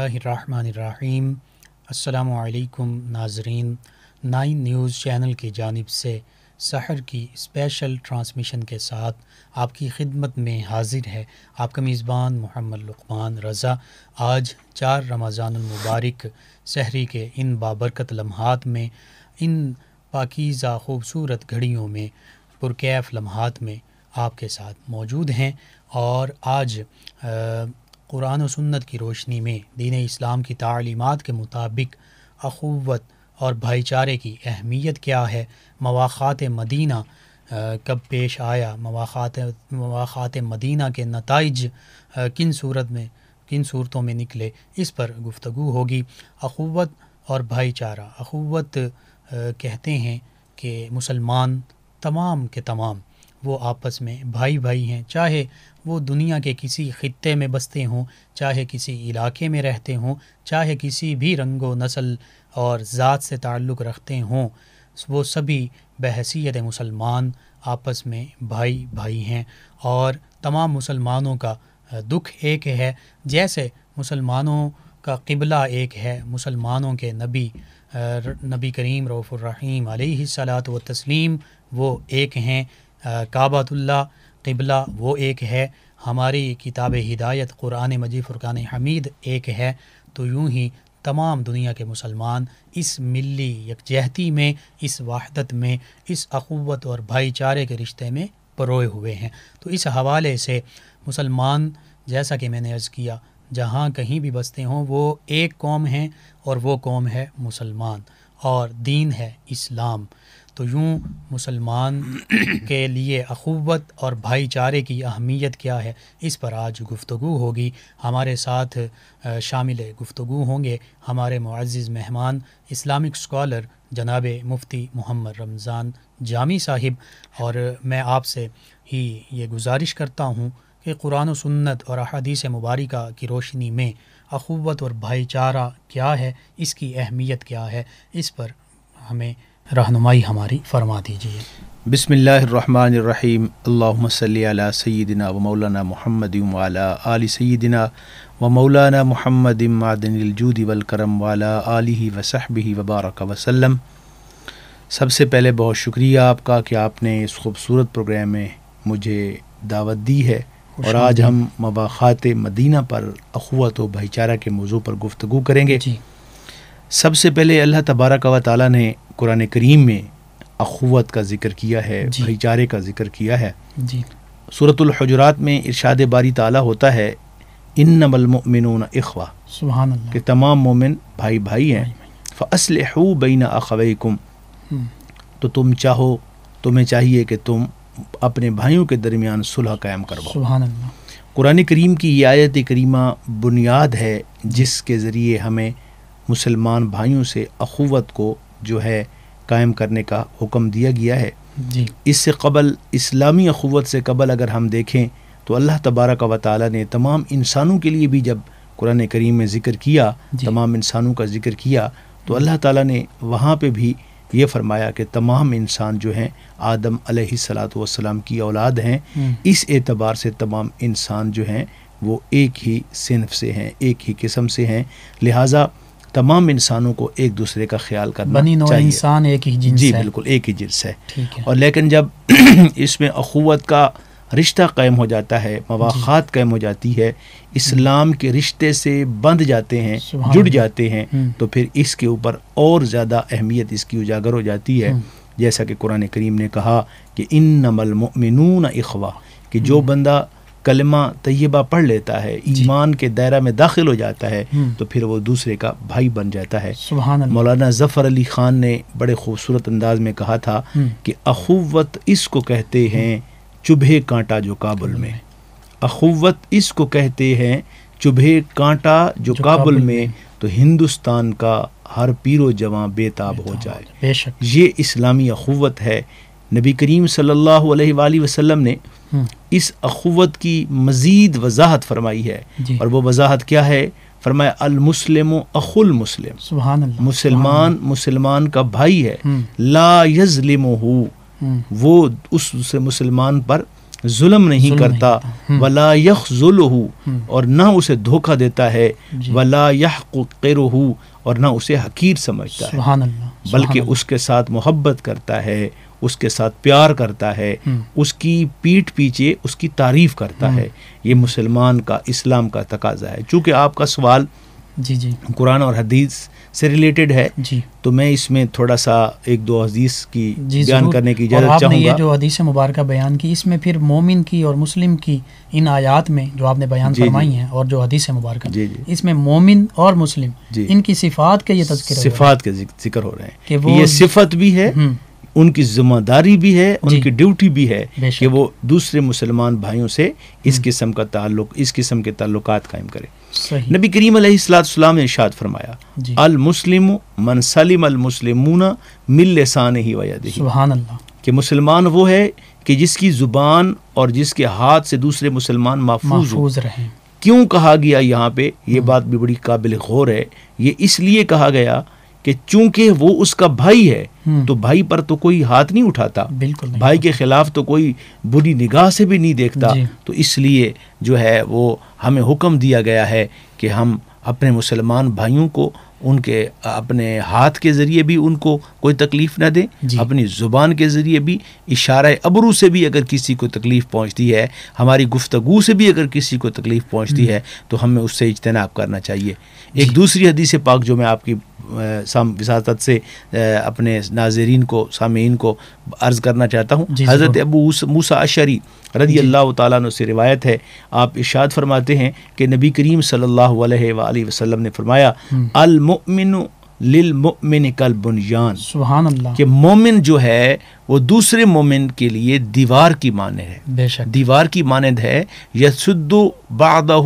اللہ الرحمن الرحیم۔ السلام علیکم ناظرین، 9 نیوز چینل کی جانب سے سحر کی اسپیشل ٹرانسمیشن کے ساتھ آپ کی خدمت میں حاضر ہے آپ کا میزبان محمد لقمان رضا۔ آج 4 رمضان المبارک سحری کے ان بابرکت لمحات میں، ان پاکیزہ خوبصورت گھڑیوں میں، پرکیف لمحات میں آپ کے ساتھ موجود ہیں، اور آج قرآن و سنت کی روشنی میں دین اسلام کی تعلیمات کے مطابق اخوت اور بھائی چارے کی اہمیت کیا ہے، مواخات مدینہ کب پیش آیا، مواخات مدینہ کے نتائج کن صورتوں میں نکلے، اس پر گفتگو ہوگی۔ اخوت اور بھائی چارہ، اخوت کہتے ہیں کہ مسلمان تمام کے تمام وہ آپس میں بھائی بھائی ہیں، چاہے وہ دنیا کے کسی خطے میں بستے ہوں، چاہے کسی علاقے میں رہتے ہوں، چاہے کسی بھی رنگ و نسل اور ذات سے تعلق رکھتے ہوں، وہ سبھی بحیثیت مسلمان آپس میں بھائی بھائی ہیں، اور تمام مسلمانوں کا دکھ ایک ہے۔ جیسے مسلمانوں کا قبلہ ایک ہے، مسلمانوں کے نبی کریم رؤوف الرحیم علیہ الصلاۃ والتسلیم وہ ایک ہیں، کعبۃ اللہ قبلہ وہ ایک ہے، ہماری کتاب ہدایت قرآن مجید فرقان حمید ایک ہے۔ تو یوں ہی تمام دنیا کے مسلمان اس ملی یکجہتی میں، اس وحدت میں، اس اخوت اور بھائی چارے کے رشتے میں پروئے ہوئے ہیں۔ تو اس حوالے سے مسلمان، جیسا کہ میں نے عرض کیا، جہاں کہیں بھی بستے ہوں وہ ایک قوم ہیں، اور وہ قوم ہے مسلمان، اور دین ہے اسلام۔ تو یوں مسلمان کے لیے اخوت اور بھائی چارے کی اہمیت کیا ہے، اس پر آج گفتگو ہوگی۔ ہمارے ساتھ شامل گفتگو ہوں گے ہمارے معزز مہمان، اسلامک اسکالر جناب مفتی محمد رمضان جامی صاحب، اور میں آپ سے ہی یہ گزارش کرتا ہوں کہ قرآن و سنت اور احادیث مبارکہ کی روشنی میں اخوت اور بھائی چارہ کیا ہے، اس کی اہمیت کیا ہے، اس پر ہمیں رہنمائی ہماری فرما دیجیے۔ بسم اللہ الرحمن الرحیم، اللہم صلی علی سیدنا و مولانا محمد وعلی آل سیدنا و مولانا محمد معدن الجود والکرم وعلی آلہ وصحبہ وبارک وسلم۔ سب سے پہلے بہت شکریہ آپ کا کہ آپ نے اس خوبصورت پروگرام میں مجھے دعوت دی ہے، اور آج ہم مواخات مدینہ پر اخوت و بھائی چارہ کے موضوع پر گفتگو کریں گے۔ سب سے پہلے اللہ تبارک و تعالیٰ نے قرآن کریم میں اخوت کا ذکر کیا ہے، بھائی چارے کا ذکر کیا ہے۔ سورۃ الحجرات میں ارشاد باری تعالیٰ ہوتا ہے، انما المؤمنون اخوہ، سبحان اللہ، کہ تمام مومن بھائی بھائی ہیں۔ فاصلحوا بین اخویکم، تو تمہیں چاہیے کہ تم اپنے بھائیوں کے درمیان صلح قائم کرواؤ۔ سبحان اللہ۔ قرآن کریم کی یہ آیت کریمہ بنیاد ہے جس کے ذریعے ہمیں مسلمان بھائیوں سے اخوت کو جو ہے قائم کرنے کا حکم دیا گیا ہے۔ اس سے قبل، اسلامی اخوت سے قبل اگر ہم دیکھیں تو اللہ تبارک و تعالیٰ نے تمام انسانوں کے لیے بھی جب قرآن کریم میں ذکر کیا، تمام انسانوں کا ذکر کیا، تو اللہ تعالیٰ نے وہاں پہ بھی یہ فرمایا کہ تمام انسان جو ہیں آدم علیہ الصلاۃ والسلام کی اولاد ہیں۔ اس اعتبار سے تمام انسان جو ہیں وہ ایک ہی صنف سے ہیں، ایک ہی قسم سے ہیں، لہٰذا تمام انسانوں کو ایک دوسرے کا خیال کرنا بنی نوع چاہیے۔ انسان ایک ہی جنس ہے، جی بالکل ایک ہی جنس ہے۔ ٹھیک ہے۔ اور لیکن جب اس میں اخوت کا رشتہ قائم ہو جاتا ہے، مواخات قائم ہو جاتی ہے، اسلام کے رشتے سے بندھ جاتے ہیں، جڑ جاتے ہیں، تو پھر اس کے اوپر اور زیادہ اہمیت اس کی اجاگر ہو جاتی ہے۔ جیسا کہ قرآن کریم نے کہا کہ انما المؤمنون اخوہ، کہ جو بندہ کلمہ طیبہ پڑھ لیتا ہے، ایمان کے دائرہ میں داخل ہو جاتا ہے، تو پھر وہ دوسرے کا بھائی بن جاتا ہے۔ سبحان اللہ۔ مولانا ظفر علی خان نے بڑے خوبصورت انداز میں کہا تھا کہ اخوت اس کو کہتے ہیں چبھے کانٹا جو کابل میں، اخوت اس کو کہتے ہیں چبھے کانٹا جو کابل میں، تو ہندوستان کا ہر پیر و جواں بے تاب ہو جائے۔ بے شک یہ اسلامی اخوت ہے۔ نبی کریم صلی اللہ علیہ وآلہ وسلم نے اس اخوت کی مزید وضاحت فرمائی ہے، اور وہ وضاحت کیا ہے؟ فرمایا المسلم اخو المسلم، سبحان اللہ، مسلمان مسلمان کا بھائی ہے، لا یظلمہ، وہ اس مسلمان پر ظلم نہیں کرتا، ولا یخذلہ اور نہ اسے دھوکہ دیتا ہے، ولا یحقرہ اور نہ اسے حقیر سمجھتا ہے، سبحان اللہ، بلکہ اس کے ساتھ محبت کرتا ہے، اس کے ساتھ پیار کرتا ہے، اس کی پیٹھ پیچھے اس کی تعریف کرتا ہے۔ یہ مسلمان کا اسلام کا تقاضا ہے۔ چونکہ آپ کا سوال جی جی قرآن اور حدیث سے ریلیٹڈ ہے جی، تو میں اس میں تھوڑا سا ایک دو حدیث کی جی بیان ضرور۔ کرنے کی اور اجازت آپ نے چاہوں یہ گا۔ جو حدیث مبارکہ بیان کی، اس میں پھر مومن کی اور مسلم کی ان آیات میں جو آپ نے بیان فرمائی ہیں اور جو حدیث مبارکہ، جی جی اس میں مومن اور مسلم جی ان کی صفات کے یہ تذکرہ ہو رہا ہے صفات کے ذکر ہو رہے ہیں کہ کہ وہ یہ صفت بھی ہے، ان کی ذمہ داری بھی ہے، ان جی کی ڈیوٹی بھی ہے بے شک، کہ وہ دوسرے مسلمان بھائیوں سے اس قسم کا تعلق، اس قسم کے تعلقات قائم کرے۔ صحیح، نبی کریم علیہ السلام نے ارشاد فرمایا، جی المسلم من سلم المسلمون من لسانہ و یدہ، سبحان اللہ، کہ مسلمان وہ ہے کہ جس کی زبان اور جس کے ہاتھ سے دوسرے مسلمان محفوظ ہو۔ محفوظ رہیں، کیوں کہا گیا یہاں پہ؟ یہ بات بھی بڑی قابل غور ہے۔ یہ اس لیے کہا گیا کہ چونکہ وہ اس کا بھائی ہے تو بھائی پر تو کوئی ہاتھ نہیں اٹھاتا، بالکل نہیں، بھائی کے خلاف تو کوئی بری نگاہ سے بھی نہیں دیکھتا، جی تو اس لیے جو ہے وہ ہمیں حکم دیا گیا ہے کہ ہم اپنے مسلمان بھائیوں کو ان کے اپنے ہاتھ کے ذریعے بھی ان کو کوئی تکلیف نہ دیں، جی اپنی زبان کے ذریعے بھی، اشارہ ابرو سے بھی اگر کسی کو تکلیف پہنچتی ہے، ہماری گفتگو سے بھی اگر کسی کو تکلیف پہنچتی ہے تو ہمیں اس سے اجتناب کرنا چاہیے۔ ایک دوسری حدیث پاک جو میں آپ کی وساطت سے اپنے ناظرین کو، سامعین کو عرض کرنا چاہتا ہوں، جی حضرت ابو موسیٰ اشعری رضی اللہ تعالیٰ عنہ سے روایت ہے، آپ ارشاد فرماتے ہیں کہ نبی کریم صلی اللہ علیہ وآلہ وسلم نے فرمایا، المؤمن للمؤمن کالبنیان، سبحان اللہ، کہ مومن جو ہے وہ دوسرے مومن کے لیے دیوار کی مانند ہے، بے شک، دیوار کی مانند ہے، یسد بعضہ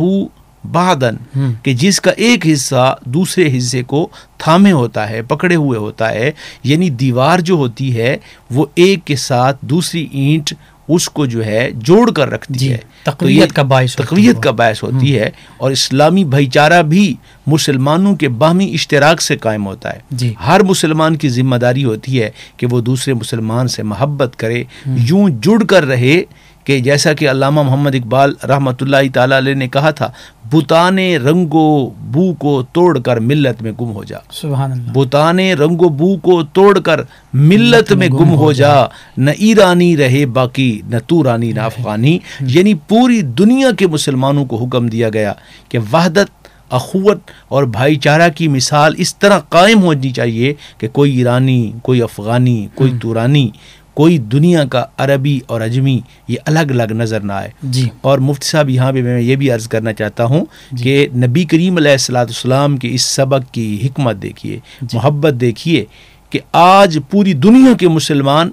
بعضاً، کہ جس کا ایک حصہ دوسرے حصے کو تھامے ہوتا ہے، پکڑے ہوئے ہوتا ہے، یعنی دیوار جو ہوتی ہے وہ ایک کے ساتھ دوسری اینٹ اس کو جو ہے جوڑ کر رکھتی ہے، تقویت کا باعث، تقویت کا باعث ہوتی ہے، اور اسلامی بھائی چارہ بھی مسلمانوں کے باہمی اشتراک سے قائم ہوتا ہے۔ جی ہر مسلمان کی ذمہ داری ہوتی ہے کہ وہ دوسرے مسلمان سے محبت کرے، یوں جڑ کر رہے کہ جیسا کہ علامہ محمد اقبال رحمۃ اللہ تعالی علیہ نے کہا تھا، بتانے رنگ و بو کو توڑ کر ملت میں گم ہو جا، سبحان اللہ، بتانے رنگ و بو کو توڑ کر ملت میں گم ہو جا، نہ ایرانی رہے باقی نہ تورانی نہ افغانی، یعنی پوری دنیا کے مسلمانوں کو حکم دیا گیا کہ وحدت، اخوت اور بھائی چارہ کی مثال اس طرح قائم ہونی چاہیے کہ کوئی ایرانی، کوئی افغانی، کوئی تورانی، کوئی دنیا کا عربی اور عجمی یہ الگ الگ نظر نہ آئے۔ جی اور مفتی صاحب یہاں پہ میں یہ بھی عرض کرنا چاہتا ہوں کہ نبی کریم علیہ السلام کے اس سبق کی حکمت دیکھیے، محبت دیکھیے، کہ آج پوری دنیا کے مسلمان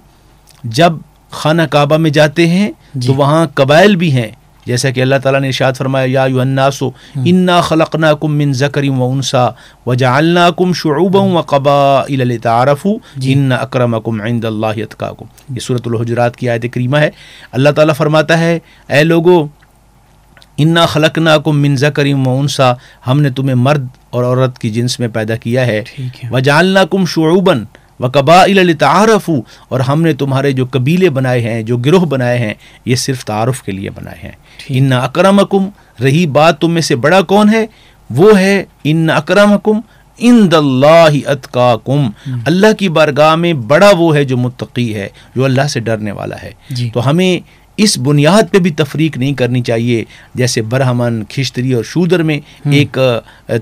جب خانہ کعبہ میں جاتے ہیں تو وہاں قبائل بھی ہیں، جیسا کہ اللہ تعالیٰ نے ارشاد فرمایا، یا ایھا الناس انا خلقناکم من ذکر و انثی وجعلناکم شعوبا وقبائل لتعارفوا ان اکرمکم عند اللہ اتقاکم۔ یہ سورۃ الحجرات کی آیت کریمہ ہے۔ اللہ تعالیٰ فرماتا ہے، اے لوگو، انا خلقناکم من ذکر و انثی، ہم نے تمہیں مرد اور عورت کی جنس میں پیدا کیا ہے، وجعلناکم شعوبا وقبائل لتعارفوا، اور ہم نے تمہارے جو قبیلے بنائے ہیں، جو گروہ بنائے ہیں، یہ صرف تعارف کے لیے بنائے ہیں۔ ان اکرمکم، رہی بات تم میں سے بڑا کون ہے، وہ ہے ان اکرمکم عند اللہ اتقاکم، اللہ کی بارگاہ میں بڑا وہ ہے جو متقی ہے، جو اللہ سے ڈرنے والا ہے۔ تو ہمیں اس بنیاد پہ بھی تفریق نہیں کرنی چاہیے، جیسے برہمن، کھشتری اور شودر میں ایک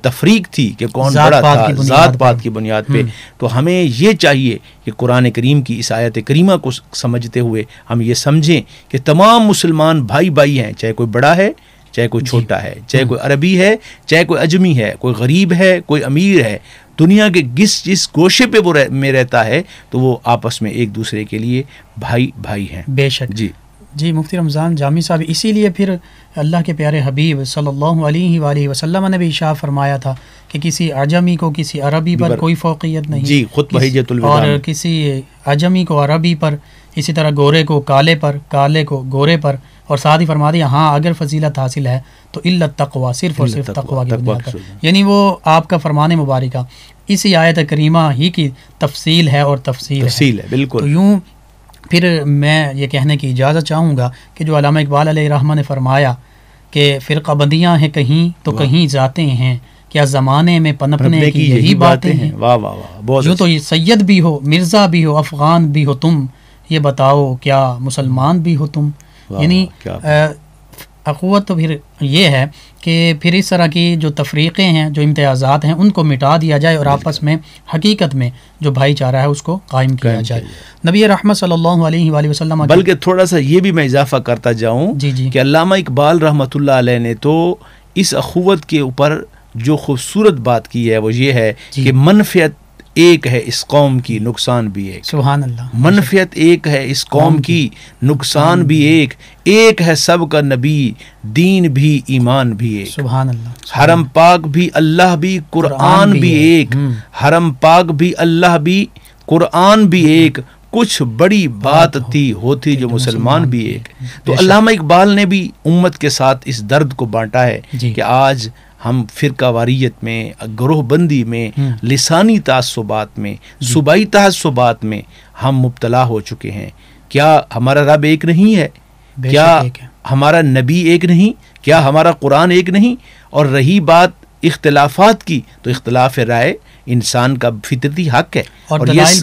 تفریق تھی کہ کون بڑا تھا ذات پات کی بنیاد پہ۔ تو ہمیں یہ چاہیے کہ قرآن کریم کی اس آیت کریمہ کو سمجھتے ہوئے ہم یہ سمجھیں کہ تمام مسلمان بھائی بھائی ہیں، چاہے کوئی بڑا ہے، چاہے کوئی چھوٹا ہے، چاہے کوئی عربی ہے، چاہے کوئی عجمی ہے، کوئی غریب ہے، کوئی امیر ہے، دنیا کے جس گوشے پہ وہ میں رہتا ہے تو وہ آپس میں ایک دوسرے کے لیے بھائی بھائی ہیں۔ بے شک۔ جی مفتی رمضان جامی صاحب، اسی لیے پھر اللہ کے پیارے حبیب صلی اللہ علیہ وآلہ وسلم نے بھی ارشاد فرمایا تھا کہ کسی عجمی کو کسی عربی پر کوئی فوقیت نہیں، جی خود بحجۃ الوداع، اور کسی عجمی کو عربی پر، اسی طرح گورے کو کالے پر، کالے کو گورے پر، اور ساتھ ہی فرما دیا ہاں اگر فضیلت حاصل ہے تو الا التقوی، صرف اور صرف تقوی کی بنیاد پر، یعنی وہ آپ کا فرمان مبارکہ اسی آیت کریمہ ہی کی تفصیل ہے اور تفسیر ہے۔ بالکل۔ تو یوں پھر میں یہ کہنے کی اجازت چاہوں گا کہ جو علامہ اقبال علیہ الرحمہ نے فرمایا کہ فرقہ بندیاں ہیں کہیں تو کہیں ذاتیں ہیں، کیا زمانے میں پنپنے کی یہی باتیں ہیں. واہ واہ واہ، بہت جو تو یہ سید بھی ہو، مرزا بھی ہو، افغان بھی ہو تم، یہ بتاؤ کیا مسلمان بھی ہو تم. یعنی اخوت تو پھر یہ ہے کہ پھر اس طرح کی جو تفریقیں ہیں، جو امتیازات ہیں، ان کو مٹا دیا جائے اور آپس میں حقیقت میں جو بھائی چارہ ہے اس کو قائم کیا جائے. نبی رحمت صلی اللہ علیہ وآلہ وسلم، بلکہ تھوڑا سا یہ بھی میں اضافہ کرتا جاؤں کہ علامہ اقبال رحمۃ اللہ علیہ نے تو اس اخوت کے اوپر جو خوبصورت بات کی ہے وہ یہ ہے کہ منفعت ایک ہے اس قوم کی، نقصان بھی ایک. سبحان اللہ. منفعت ایک ہے اس قوم کی، نقصان بھی ایک ہے سب کا نبی، دین بھی ایمان بھی ایک. سبحان اللہ. حرم پاک بھی اللہ بھی، قرآن بھی ایک. حرم پاک بھی اللہ بھی، قرآن بھی ایک. کچھ بڑی بات تھی ہوتی جو مسلمان بھی ایک. تو علامہ اقبال نے بھی امت کے ساتھ اس درد کو بانٹا ہے کہ آج ہم فرقہ واریت میں، گروہ بندی میں، لسانی تعصبات میں، صوبائی تعصبات میں ہم مبتلا ہو چکے ہیں. کیا ہمارا رب ایک نہیں ہے؟ کیا ہمارا نبی ایک نہیں؟ کیا ہمارا قرآن ایک نہیں؟ اور رہی بات اختلافات کی، تو اختلاف رائے انسان کا فطرتی حق ہے اور دلائل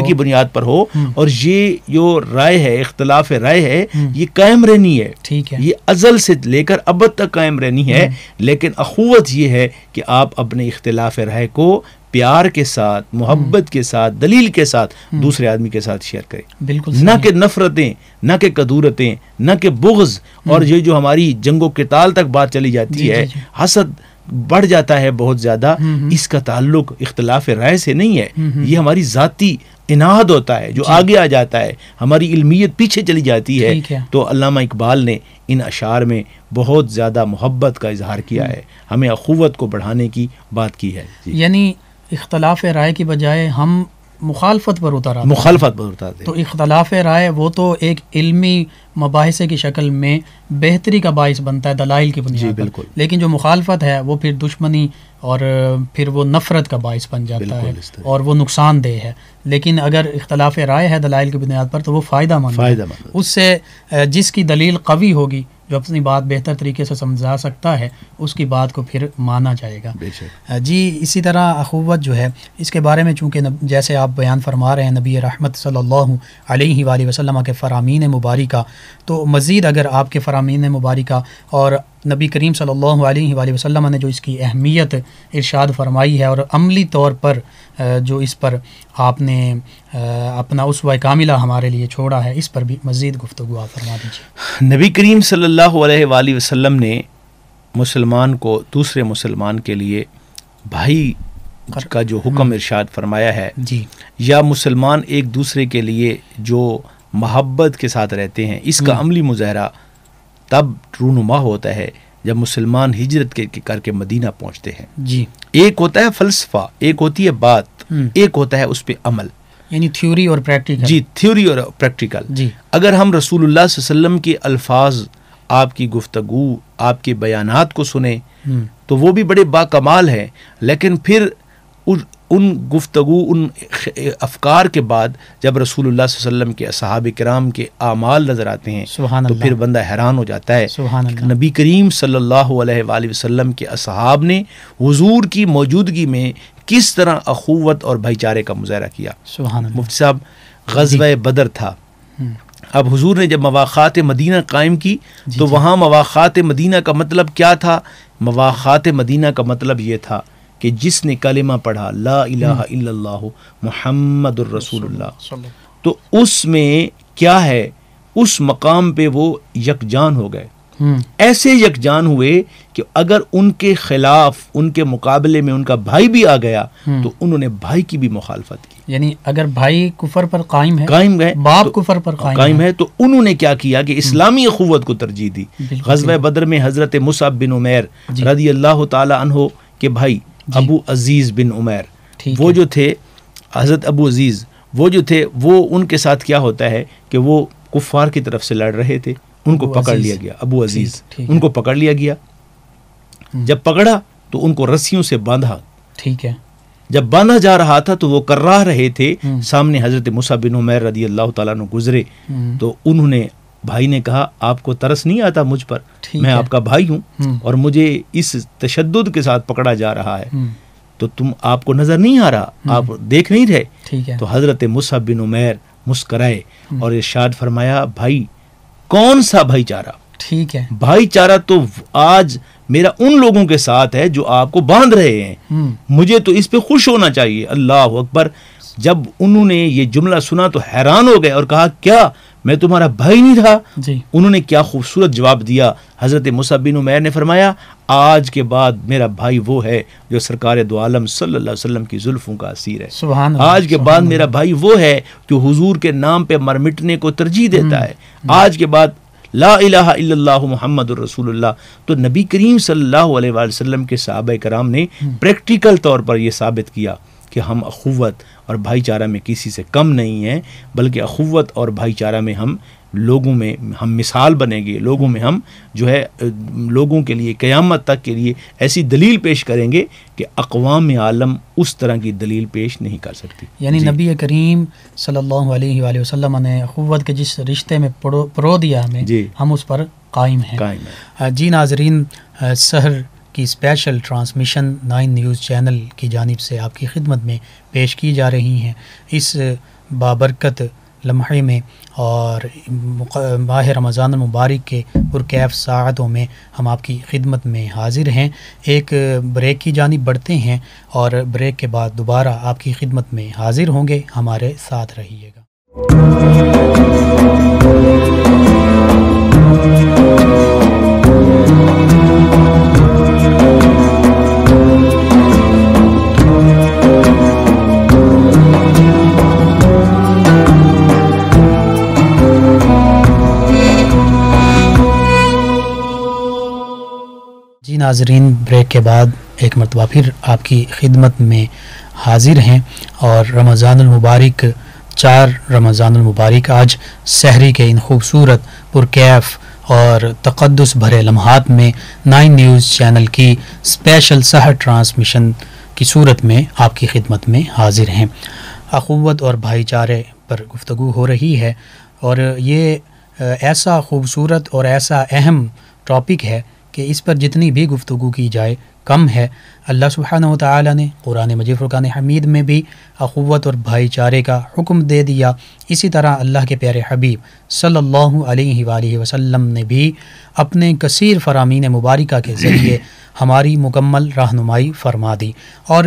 کی بنیاد پر ہو. اور یہ جو رائے ہے، اختلاف رائے ہے، یہ قائم رہنی ہے. ٹھیک ہے، یہ ازل سے لے کر ابد تک قائم رہنی ہے. لیکن اخوت یہ ہے کہ آپ اپنے اختلاف رائے کو پیار کے ساتھ، محبت کے ساتھ، دلیل کے ساتھ دوسرے آدمی کے ساتھ شیئر کریں. بالکل، نہ کہ نفرتیں، نہ کہ کدورتیں، نہ کہ بغض. اور یہ جو ہماری جنگ و قتال تک بات چلی جاتی ہے، حسد بڑھ جاتا ہے بہت زیادہ، اس کا تعلق اختلاف رائے سے نہیں ہے. یہ ہماری ذاتی اناد ہوتا ہے جو آگے آ جاتا ہے، ہماری علمیت پیچھے چلی جاتی ہے. تو علامہ اقبال نے ان اشعار میں بہت زیادہ محبت کا اظہار کیا ہے، ہمیں اخوت کو بڑھانے کی بات کی ہے. یعنی اختلاف رائے کی بجائے ہم مخالفت پر اتارتے. تو اختلاف رائے وہ تو ایک علمی مباحثے کی شکل میں بہتری کا باعث بنتا ہے دلائل کی بنیاد پر. لیکن جو مخالفت ہے وہ پھر دشمنی اور پھر وہ نفرت کا باعث بن جاتا ہے اور وہ نقصان دہ ہے. لیکن اگر اختلاف رائے ہے دلائل کی بنیاد پر تو وہ فائدہ مند ہے. اس سے جس کی دلیل قوی ہوگی، جو اپنی بات بہتر طریقے سے سمجھا سکتا ہے، اس کی بات کو پھر مانا جائے گا. جی اسی طرح اخوت جو ہے، اس کے بارے میں چونکہ جیسے آپ بیان فرما رہے ہیں نبی رحمت صلی اللہ علیہ وآلہ وسلم کے فرامین مبارکہ، تو مزید اگر آپ کے فرامین مبارکہ اور نبی کریم صلی اللہ علیہ وآلہ وسلم نے جو اس کی اہمیت ارشاد فرمائی ہے اور عملی طور پر جو اس پر آپ نے اپنا اسوہ کاملہ ہمارے لیے چھوڑا ہے، اس پر بھی مزید گفتگو آپ فرما دیجیے. نبی کریم صلی اللہ علیہ وآلہ وسلم نے مسلمان کو دوسرے مسلمان کے لیے بھائی کا جو حکم ارشاد فرمایا ہے، یا مسلمان ایک دوسرے کے لیے جو محبت کے ساتھ رہتے ہیں، اس کا عملی مظاہرہ تب رونما ہوتا ہے جب مسلمان ہجرت کر کے مدینہ پہنچتے ہیں. ایک ہوتا ہے فلسفہ، ایک ہوتی ہے بات، ایک ہوتا ہے اس پہ عمل، یعنی تھیوری اور پریکٹیکل. تھیوری اور پریکٹیکل. اگر ہم رسول اللہ صلی اللہ علیہ وسلم کے الفاظ، آپ کی گفتگو، آپ کے بیانات کو سنیں تو وہ بھی بڑے باکمال ہیں، لیکن پھر ان گفتگو، ان افکار کے بعد جب رسول اللہ صلی اللہ علیہ وسلم کے اصحاب کرام کے اعمال نظر آتے ہیں تو پھر بندہ حیران ہو جاتا ہے. نبی کریم صلی اللہ علیہ وآلہ وسلم کے اصحاب نے حضور کی موجودگی میں کس طرح اخوت اور بھائی چارے کا مظاہرہ کیا. مفتی صاحب، غزوہ بدر تھا. اب حضور نے جب مواخات مدینہ قائم کی تو وہاں مواخات مدینہ کا مطلب کیا تھا؟ مواخات مدینہ کا مطلب یہ تھا کہ جس نے کلمہ پڑھا لا الہ الا اللہ محمد الرسول اللہ، تو اس میں کیا ہے، اس مقام پہ وہ یکجان ہو گئے. ایسے یکجان ہوئے کہ اگر ان کے خلاف، ان کے مقابلے میں ان کا بھائی بھی آ گیا تو انہوں نے بھائی کی بھی مخالفت کی. یعنی اگر بھائی کفر پر قائم ہے، باپ کفر پر قائم ہے، تو انہوں نے کیا کیا کہ اسلامی اخوت کو ترجیح دی. غزوہ بدر میں حضرت مصعب بن عمیر رضی اللہ تعالی عنہ کے بھائی ابو عزیز بن عمیر، وہ جو تھے، حضرت ابو عزیز وہ جو تھے، وہ ان کے ساتھ کیا ہوتا ہے کہ وہ کفار کی طرف سے لڑ رہے تھے، ان کو پکڑ لیا گیا. ابو عزیز ان کو پکڑ لیا گیا. جب پکڑا تو ان کو رسیوں سے باندھا. ٹھیک ہے. جب باندھا جا رہا تھا تو وہ کرراہ رہے تھے، سامنے حضرت موسیٰ بن عمیر رضی اللہ تعالیٰ عنہ گزرے، تو انہوں نے، بھائی نے کہا آپ کو ترس نہیں آتا مجھ پر؟ میں آپ کا بھائی ہوں اور مجھے اس تشدد کے ساتھ پکڑا جا رہا ہے، تو آپ کو نظر نہیں آ رہا، آپ دیکھ نہیں رہے؟ تو حضرت موسیٰ بن عمیر مسکرائے اور ارشاد فرمایا، بھائی کون سا بھائی چارہ؟ ٹھیک ہے، بھائی چارہ تو آج میرا ان لوگوں کے ساتھ ہے جو آپ کو باندھ رہے ہیں، مجھے تو اس پہ خوش ہونا چاہیے۔ اللہ اکبر۔ جب انہوں نے یہ جملہ سنا تو حیران ہو گئے اور کہا، کیا میں تمہارا بھائی نہیں رہا؟ انہوں نے کیا خوبصورت جواب دیا۔ حضرت موسیٰ بن عمیر نے فرمایا، آج کے بعد میرا بھائی وہ ہے جو سرکار دو عالم صلی اللہ علیہ وسلم کی زلفوں کا اسیر ہے۔ سبحان اللہ۔ آج کے بعد میرا بھائی وہ ہے جو حضور کے نام پہ مر مٹنے کو ترجیح دیتا ہے۔ آج کے بعد لا الہ الا اللہ محمد الرسول اللہ۔ تو نبی کریم صلی اللہ علیہ وآلہ وسلم کے صحابہ کرام نے پریکٹیکل طور پر یہ ثابت کیا کہ ہم اخوت اور بھائی چارہ میں کسی سے کم نہیں ہیں، بلکہ اخوت اور بھائی چارہ میں ہم لوگوں میں ہم مثال بنیں گے، لوگوں میں ہم جو ہے لوگوں کے لیے قیامت تک کے لیے ایسی دلیل پیش کریں گے کہ اقوام عالم اس طرح کی دلیل پیش نہیں کر سکتی۔ یعنی نبی کریم صلی اللہ علیہ وآلہ وسلم نے اخوت کے جس رشتے میں پرو دیا ہمیں، ہم اس پر قائم ہیں۔ جی ناظرین، سحر کی اسپیشل ٹرانسمیشن 9 نیوز چینل کی جانب سے آپ کی خدمت میں پیش کی جا رہی ہیں۔ اس بابرکت لمحے میں اور ماہ رمضان المبارک کے پرکیف ساعتوں میں ہم آپ کی خدمت میں حاضر ہیں۔ ایک بریک کی جانب بڑھتے ہیں اور بریک کے بعد دوبارہ آپ کی خدمت میں حاضر ہوں گے، ہمارے ساتھ رہیے گا۔ جی ناظرین، بریک کے بعد ایک مرتبہ پھر آپ کی خدمت میں حاضر ہیں اور رمضان المبارک 4 رمضان المبارک آج سحری کے ان خوبصورت پرکیف اور تقدس بھرے لمحات میں 9 نیوز چینل کی اسپیشل سحر ٹرانسمیشن کی صورت میں آپ کی خدمت میں حاضر ہیں۔ اخوت اور بھائی چارے پر گفتگو ہو رہی ہے اور یہ ایسا خوبصورت اور ایسا اہم ٹاپک ہے کہ اس پر جتنی بھی گفتگو کی جائے کم ہے۔ اللہ سبحانہ و تعالی نے قرآن مجید فرقان حمید میں بھی اخوت اور بھائی چارے کا حکم دے دیا، اسی طرح اللہ کے پیارے حبیب صلی اللہ علیہ وآلہ وسلم نے بھی اپنے کثیر فرامین مبارکہ کے ذریعے ہماری مکمل رہنمائی فرما دی۔ اور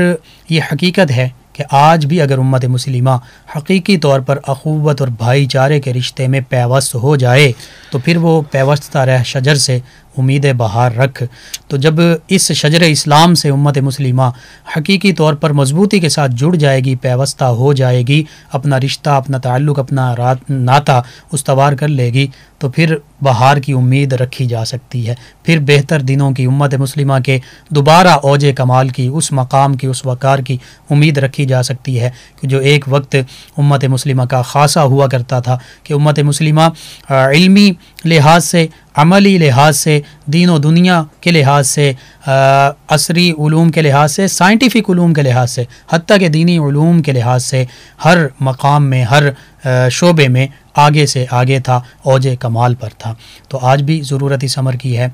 یہ حقیقت ہے کہ آج بھی اگر امت مسلمہ حقیقی طور پر اخوت اور بھائی چارے کے رشتے میں پیوست ہو جائے تو پھر وہ پیوستہ رہ شجر سے امید بہار رکھ۔ تو جب اس شجر اسلام سے امت مسلمہ حقیقی طور پر مضبوطی کے ساتھ جڑ جائے گی، پیوستہ ہو جائے گی، اپنا رشتہ، اپنا تعلق، اپنا ناطہ استوار کر لے گی، تو پھر بہار کی امید رکھی جا سکتی ہے، پھر بہتر دنوں کی، امت مسلمہ کے دوبارہ اوج کمال کی، اس مقام کی، اس وقار کی امید رکھی جا سکتی ہے کہ جو ایک وقت امت مسلمہ کا خاصہ ہوا کرتا تھا کہ امت مسلمہ علمی لحاظ سے، عملی لحاظ سے، دین و دنیا کے لحاظ سے، عصری علوم کے لحاظ سے، سائنٹیفک علوم کے لحاظ سے، حتیٰ کہ دینی علوم کے لحاظ سے ہر مقام میں، ہر شعبے میں آگے سے آگے تھا، اوج کمال پر تھا۔ تو آج بھی ضرورت اس امر کی ہے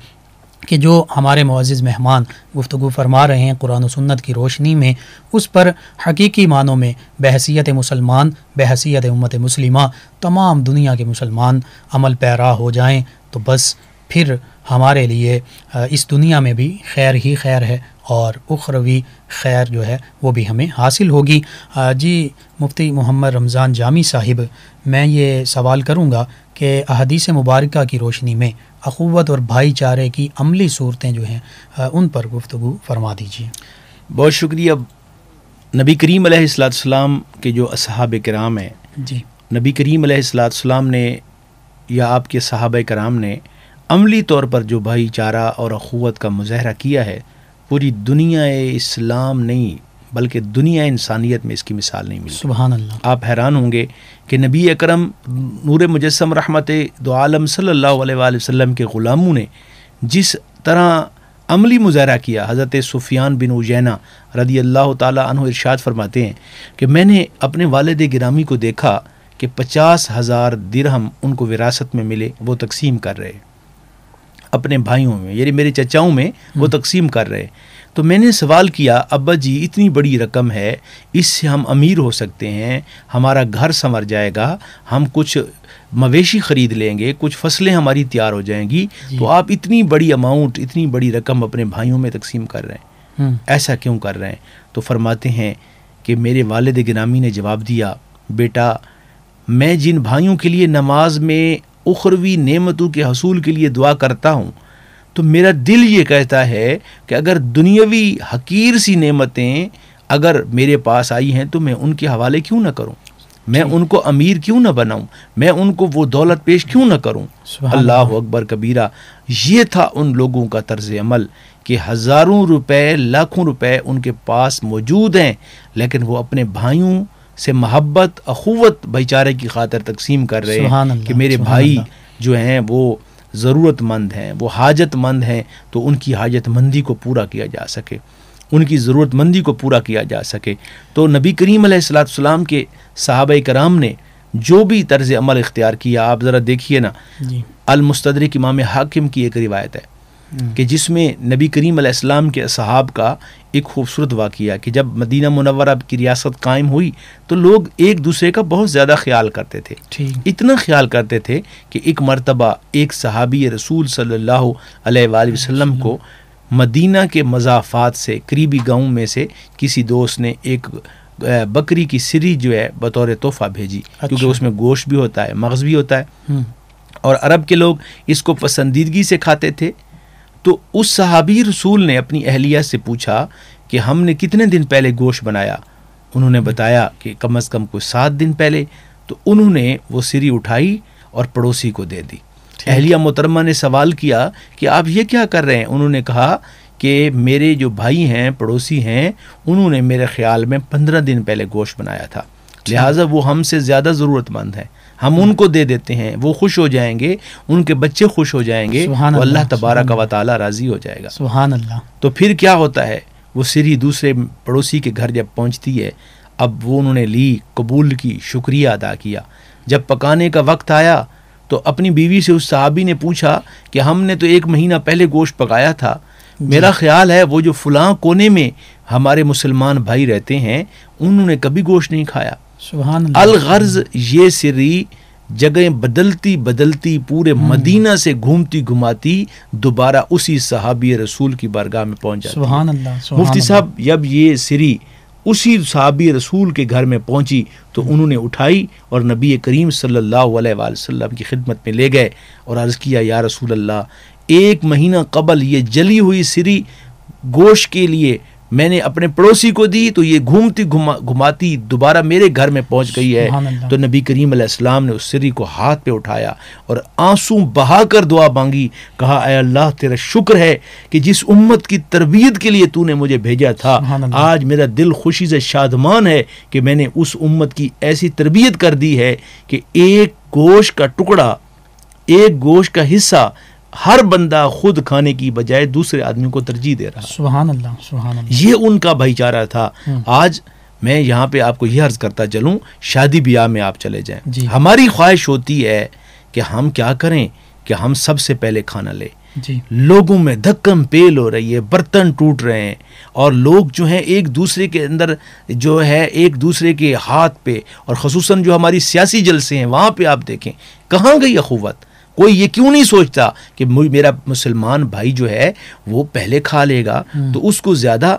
کہ جو ہمارے معزز مہمان گفتگو فرما رہے ہیں قرآن و سنت کی روشنی میں، اس پر حقیقی معنوں میں بحیثیت مسلمان، بحیثیت امت مسلمہ تمام دنیا کے مسلمان عمل پیرا ہو جائیں تو بس پھر ہمارے لیے اس دنیا میں بھی خیر ہی خیر ہے اور اخروی خیر جو ہے وہ بھی ہمیں حاصل ہوگی۔ جی مفتی محمد رمضان جامی صاحب، میں یہ سوال کروں گا کہ احادیث مبارکہ کی روشنی میں اخوت اور بھائی چارے کی عملی صورتیں جو ہیں ان پر گفتگو فرما دیجیے۔ بہت شکریہ۔ نبی کریم علیہ السلام کے جو اصحاب کرام ہیں، جی نبی کریم علیہ السلام نے یا آپ کے صحابہ کرام نے عملی طور پر جو بھائی چارہ اور اخوت کا مظاہرہ کیا ہے، پوری دنیا اسلام نہیں بلکہ دنیا انسانیت میں اس کی مثال نہیں ملی۔ سبحان اللہ۔ آپ حیران ہوں گے کہ نبی اکرم نور مجسم رحمت دو عالم صلی اللہ علیہ وآلہ وسلم کے غلاموں نے جس طرح عملی مظاہرہ کیا. حضرت سفیان بن عیینہ رضی اللہ تعالیٰ عنہ ارشاد فرماتے ہیں کہ میں نے اپنے والد گرامی کو دیکھا کہ 50,000 درہم ان کو وراثت میں ملے، وہ تقسیم کر رہے اپنے بھائیوں میں، یعنی میرے چچاؤں میں وہ تقسیم کر رہے. تو میں نے سوال کیا، ابا جی اتنی بڑی رقم ہے، اس سے ہم امیر ہو سکتے ہیں، ہمارا گھر سنور جائے گا، ہم کچھ مویشی خرید لیں گے، کچھ فصلیں ہماری تیار ہو جائیں گی، تو آپ اتنی بڑی اماؤنٹ، اتنی بڑی رقم اپنے بھائیوں میں تقسیم کر رہے ہیں، ایسا کیوں کر رہے ہیں؟ تو فرماتے ہیں کہ میرے والد گرامی نے جواب دیا، بیٹا میں جن بھائیوں کے لیے نماز میں اخروی نعمتوں کے حصول کے لیے دعا کرتا ہوں، تو میرا دل یہ کہتا ہے کہ اگر دنیاوی حقیر سی نعمتیں اگر میرے پاس آئی ہیں تو میں ان کے حوالے کیوں نہ کروں، میں ان کو امیر کیوں نہ بناؤں، میں ان کو وہ دولت پیش کیوں نہ کروں. اللہ اکبر کبیرہ. یہ تھا ان لوگوں کا طرز عمل کہ ہزاروں روپے، لاکھوں روپے ان کے پاس موجود ہیں، لیکن وہ اپنے بھائیوں سے محبت، اخوت، بھائی چارے کی خاطر تقسیم کر رہے ہیں کہ میرے بھائی جو ہیں وہ ضرورت مند ہیں، وہ حاجت مند ہیں، تو ان کی حاجت مندی کو پورا کیا جا سکے، ان کی ضرورت مندی کو پورا کیا جا سکے. تو نبی کریم علیہ السلام کے صحابہ کرام نے جو بھی طرز عمل اختیار کیا، آپ ذرا دیکھیے نا. المستدرک امام حاکم کی ایک روایت ہے کہ جس میں نبی کریم علیہ السلام کے اصحاب کا ایک خوبصورت واقعہ کہ جب مدینہ منورہ کی ریاست قائم ہوئی تو لوگ ایک دوسرے کا بہت زیادہ خیال کرتے تھے، اتنا خیال کرتے تھے کہ ایک مرتبہ ایک صحابی رسول صلی اللہ علیہ وآلہ وسلم کو مدینہ کے مضافات سے، قریبی گاؤں میں سے کسی دوست نے ایک بکری کی سری جو ہے بطور تحفہ بھیجی، کیونکہ اس میں گوشت بھی ہوتا ہے، مغز بھی ہوتا ہے، اور عرب کے لوگ اس کو پسندیدگی سے کھاتے تھے. تو اس صحابی رسول نے اپنی اہلیہ سے پوچھا کہ ہم نے کتنے دن پہلے گوشت بنایا؟ انہوں نے بتایا کہ کم از کم کوئی 7 دن پہلے. تو انہوں نے وہ سری اٹھائی اور پڑوسی کو دے دی. اہلیہ محترمہ نے سوال کیا کہ آپ یہ کیا کر رہے ہیں؟ انہوں نے کہا کہ میرے جو بھائی ہیں، پڑوسی ہیں، انہوں نے میرے خیال میں 15 دن پہلے گوشت بنایا تھا، لہٰذا وہ ہم سے زیادہ ضرورت مند ہیں، ہم ان کو دے دیتے ہیں، وہ خوش ہو جائیں گے، ان کے بچے خوش ہو جائیں گے، تو اللہ تبارک و تعالی راضی ہو جائے گا. سبحان اللہ. تو پھر کیا ہوتا ہے، وہ سری دوسرے پڑوسی کے گھر جب پہنچتی ہے، اب وہ انہوں نے لی، قبول کی، شکریہ ادا کیا. جب پکانے کا وقت آیا تو اپنی بیوی سے اس صحابی نے پوچھا کہ ہم نے تو 1 مہینہ پہلے گوشت پکایا تھا، میرا خیال ہے وہ جو فلاں کونے میں ہمارے مسلمان بھائی رہتے ہیں انہوں نے کبھی گوشت نہیں کھایا. سبحان اللہ. الغرض یہ سری جگہیں بدلتی بدلتی پورے مدینہ سے گھومتی گھماتی دوبارہ اسی صحابی رسول کی بارگاہ میں پہنچ جاتی. سبحان اللہ. مفتی صاحب جب یہ سری اسی صحابی رسول کے گھر میں پہنچی تو انہوں نے اٹھائی اور نبی کریم صلی اللہ علیہ وآلہ وسلم کی خدمت میں لے گئے اور عرض کیا، یا رسول اللہ 1 مہینہ قبل یہ جلی ہوئی سری گوشت کے لیے میں نے اپنے پڑوسی کو دی تو یہ گھومتی گھماتی دوبارہ میرے گھر میں پہنچ گئی ہے. تو نبی کریم علیہ السلام نے اس سری کو ہاتھ پہ اٹھایا اور آنسو بہا کر دعا مانگی، کہا اے اللہ تیرا شکر ہے کہ جس امت کی تربیت کے لیے تو نے مجھے بھیجا تھا، آج میرا دل خوشی سے شادمان ہے کہ میں نے اس امت کی ایسی تربیت کر دی ہے کہ ایک گوشت کا ٹکڑا، ایک گوشت کا حصہ ہر بندہ خود کھانے کی بجائے دوسرے آدمی کو ترجیح دے رہا. سبحان اللہ. سبحان اللہ. یہ ان کا بھائی چارہ تھا. آج میں یہاں پہ آپ کو یہ عرض کرتا چلوں، شادی بیاہ میں آپ چلے جائیں، ہماری خواہش ہوتی ہے کہ ہم کیا کریں کہ ہم سب سے پہلے کھانا لیں. لوگوں میں دھکم پیل ہو رہی ہے، برتن ٹوٹ رہے ہیں، اور لوگ جو ہیں ایک دوسرے کے اندر جو ہے ایک دوسرے کے ہاتھ پہ، اور خصوصاً جو ہماری سیاسی جلسے ہیں وہاں پہ آپ دیکھیں کہاں گئی اخوت. کوئی یہ کیوں نہیں سوچتا کہ میرا مسلمان بھائی جو ہے وہ پہلے کھا لے گا تو اس کو زیادہ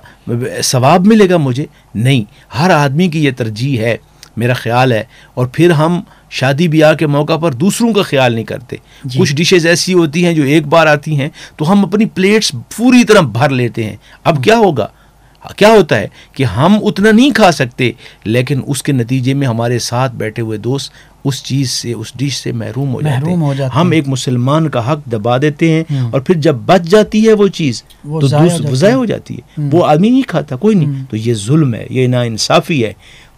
ثواب ملے گا مجھے؟ نہیں، ہر آدمی کی یہ ترجیح ہے میرا خیال ہے. اور پھر ہم شادی بیاہ کے موقع پر دوسروں کا خیال نہیں کرتے. کچھ ڈشز ایسی ہوتی ہیں جو ایک بار آتی ہیں تو ہم اپنی پلیٹس پوری طرح بھر لیتے ہیں. اب کیا ہوگا، کیا ہوتا ہے کہ ہم اتنا نہیں کھا سکتے، لیکن اس کے نتیجے میں ہمارے ساتھ بیٹھے ہوئے دوست اس چیز سے، اس ڈش سے محروم ہو جاتے ہیں. ہم ایک مسلمان کا حق دبا دیتے ہیں اور پھر جب بچ جاتی ہے وہ چیز تو ضائع ہو جاتی ہے، وہ آدمی نہیں کھاتا، کوئی نہیں. تو یہ ظلم ہے، یہ ناانصافی ہے.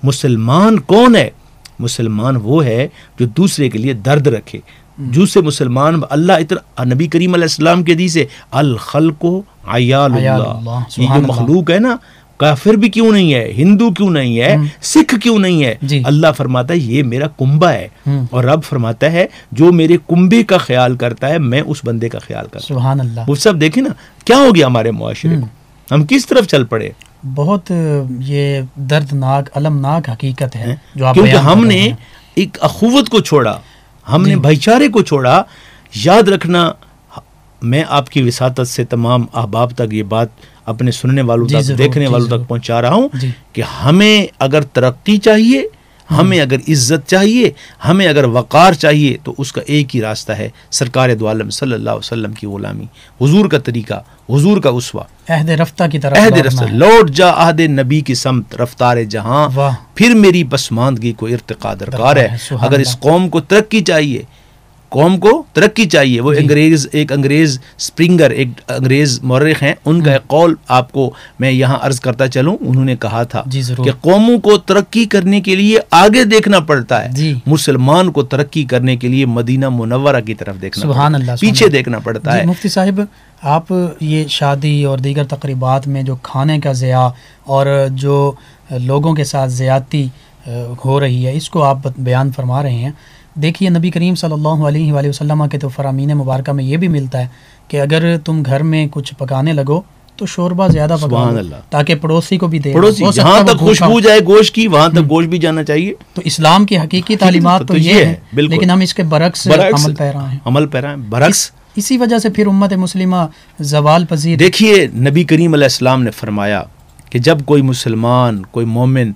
مسلمان کون ہے؟ مسلمان وہ ہے جو دوسرے کے لیے درد رکھے، جس سے مسلمان اللہ اتنا، نبی کریم علیہ السلام کے حدیث ہے الخلق عیال اللہ، یہ جو مخلوق ہے نا، کافر بھی کیوں نہیں ہے، ہندو کیوں نہیں ہے، سکھ کیوں نہیں ہے، اللہ فرماتا ہے یہ میرا کنبہ ہے، اور رب فرماتا ہے جو میرے کنبے کا خیال کرتا ہے میں اس بندے کا خیال کرتا ہوں۔ سبحان اللہ۔ وہ سب دیکھیں نا کیا ہو گیا ہمارے معاشرے کو، ہم کس طرف چل پڑے۔ بہت یہ دردناک المناک حقیقت ہے جو آپ کیونکہ بیان ہم کر نے رہے ہیں۔ ایک اخوت کو چھوڑا، ہم نے بھائی چارے کو چھوڑا۔ یاد رکھنا، میں آپ کی وساطت سے تمام احباب تک یہ بات اپنے سننے والوں تک، دیکھنے والوں تک پہنچا رہا ہوں کہ ہمیں اگر ترقی چاہیے، ہمیں اگر عزت چاہیے، ہمیں اگر وقار چاہیے، تو اس کا ایک ہی راستہ ہے سرکار دو عالم صلی اللہ علیہ وسلم کی غلامی، حضور کا طریقہ، حضور کا اسوہ، عہد رفتہ کی طرف عہد رفتہ، لوٹ جا عہد نبی کی سمت رفتار جہاں، پھر میری پسماندگی کو ارتقا درکار ہے۔ اگر اس قوم کو ترقی چاہیے، قوم کو ترقی چاہیے، وہ ایک انگریز اسپرنگر، ایک انگریز مورخ ہیں، ان کا ایک قول آپ کو میں یہاں عرض کرتا چلوں۔ انہوں نے کہا تھا کہ قوموں کو ترقی کرنے کے لیے آگے دیکھنا پڑتا ہے، مسلمان کو ترقی کرنے کے لیے مدینہ منورہ کی طرف دیکھنا پڑتا ہے، پیچھے دیکھنا پڑتا ہے۔ مفتی صاحب، آپ یہ شادی اور دیگر تقریبات میں جو کھانے کا ضیاع اور جو لوگوں کے ساتھ زیادتی ہو رہی ہے، اس کو آپ بیان فرما رہے ہیں۔ دیکھیے نبی کریم صلی اللہ علیہ وآلہ وسلم کے تو فرامین مبارکہ میں یہ بھی ملتا ہے کہ اگر تم گھر میں کچھ پکانے لگو تو شوربہ زیادہ پکاؤ تاکہ پڑوسی کو بھی دے، جہاں تک خوشبو جائے گوشت کی وہاں تک گوشت بھی جانا چاہیے۔ تو اسلام کی حقیقی تعلیمات تو یہ ہے، لیکن ہم اس کے برعکس عمل پیرا ہیں، برعکس۔ اسی وجہ سے پھر امت مسلمہ زوال پذیر۔ دیکھیے نبی کریم علیہ السلام نے فرمایا کہ جب کوئی مسلمان، کوئی مومن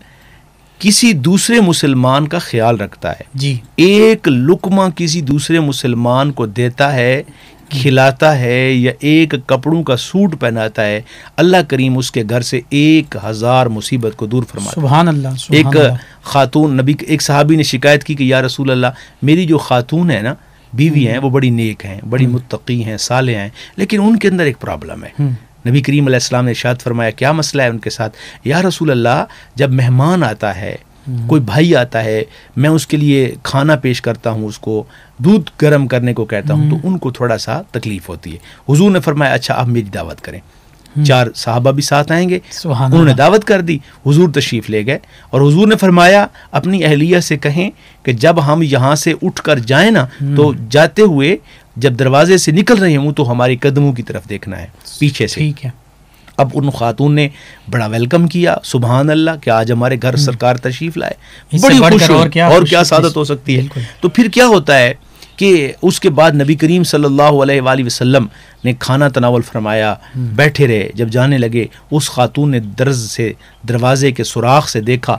کسی دوسرے مسلمان کا خیال رکھتا ہے، ایک لقمہ کسی دوسرے مسلمان کو دیتا ہے، کھلاتا ہے، یا ایک کپڑوں کا سوٹ پہناتا ہے، اللہ کریم اس کے گھر سے 1000 مصیبت کو دور فرماتا ہے۔ سبحان اللہ۔ ایک خاتون، ایک صحابی نے شکایت کی کہ یا رسول اللہ، میری جو خاتون ہے نا، بیوی ہیں، وہ بڑی نیک ہیں، بڑی متقی ہیں، صالح ہیں، لیکن ان کے اندر ایک پرابلم ہے۔ نبی کریم علیہ السلام نے ارشاد فرمایا کیا مسئلہ ہے ان کے ساتھ؟ یا رسول اللہ، جب مہمان آتا ہے، کوئی بھائی آتا ہے، میں اس کے لیے کھانا پیش کرتا ہوں، اس کو دودھ گرم کرنے کو کہتا ہوں، تو ان کو تھوڑا سا تکلیف ہوتی ہے۔ حضور نے فرمایا اچھا آپ میری دعوت کریں، 4 صحابہ بھی ساتھ آئیں گے، انہوں نے دعوت کر دی، حضور تشریف لے گئے، اور حضور نے فرمایا اپنی اہلیہ سے کہیں کہ جب ہم یہاں سے اٹھ کر جائیں نا، تو جاتے ہوئے جب دروازے سے نکل رہے ہوں تو ہمارے قدموں کی طرف دیکھنا ہے، پیچھے سے۔ ٹھیک ہے۔ اب ان خاتون نے بڑا ویلکم کیا، سبحان اللہ کہ آج ہمارے گھر سرکار تشریف لائے، بڑی خوش اور کیا سعادت ہو سکتی ہے۔ تو پھر کیا ہوتا ہے کہ اس کے بعد نبی کریم صلی اللہ علیہ وآلہ وسلم نے کھانا تناول فرمایا، بیٹھے رہے، جب جانے لگے اس خاتون نے درز سے دروازے کے سوراخ سے دیکھا